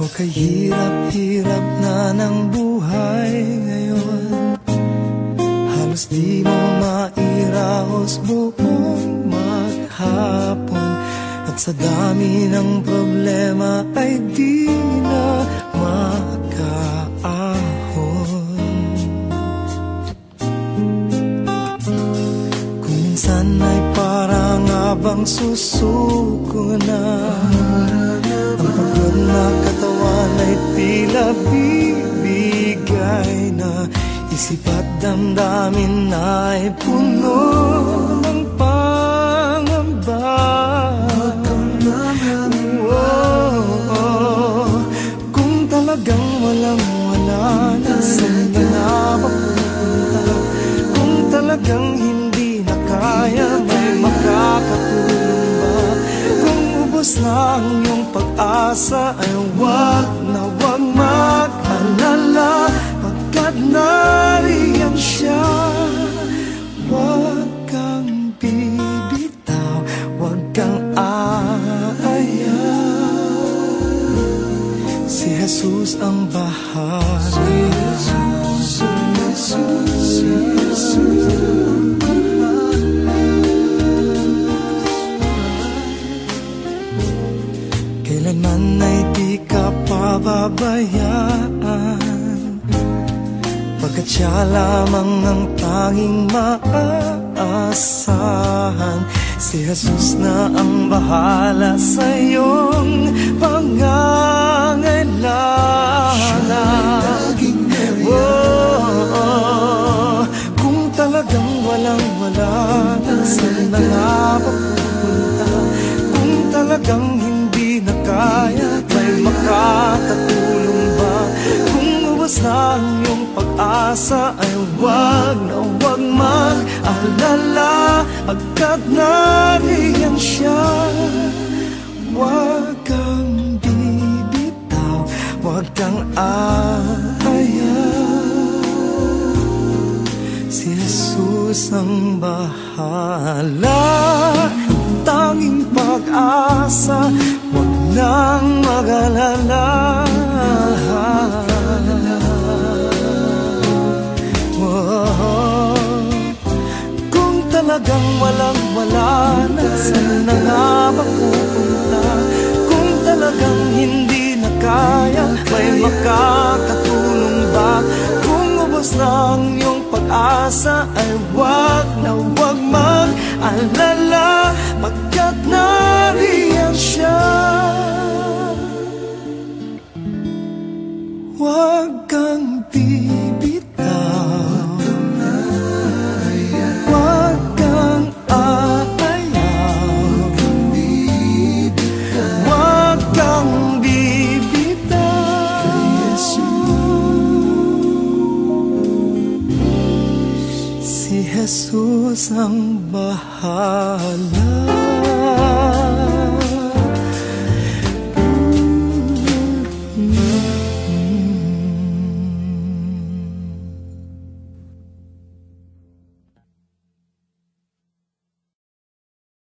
Kahirap-hirap na ng buhay ngayon, halos di mo mairaos buong maghapon. At sa dami ng problema ay di na makaahon. Kung minsan ay parang abang susuko na, ang pagod na katawan ay tila bibigay na. Isip at damdamin ay puno ng pangamba. Kung talagang walang-wala na, saan ka na mapupunta? Kung talagang hindi na kaya, may makakatulong ba? Kung ubos na ang iyong pag-asa, ay wag na wag mag-alala, pagkat nariyan siya. Wag kang bibitaw, wag kang aayaw. Si Jesus ang bahala. Si Jesus, si Jesus. Kailanman ay di ka pababayaan, pagkat siya lamang ang tanging maaasahan. Si Jesus na ang bahala sa iyong pangangailangan. Kung talagang walang-wala, saan na nga mapupunta? Kung talagang hindi na kaya, may makakatulong ba? Kung ubos na ang iyong pag-asa, ay wag na wag mag-alala, pagkat nariyan siya. Wag kang bibitaw, wag kang aayaw. Si Jesus ang bahala, tanging pag-asa, wag nang mag-alala. Kung talagang walang-wala na, saan na nga mapupunta? Kung talagang hindi na kaya, may makakatulong ba? Kung ubos na ang iyong pag-asa, ay wag na wag mag-alala, pagkat nariyan siya. Wag kang bibitaw, wag kang aayaw, wag kang bibitaw. Si Jesus ang bahala.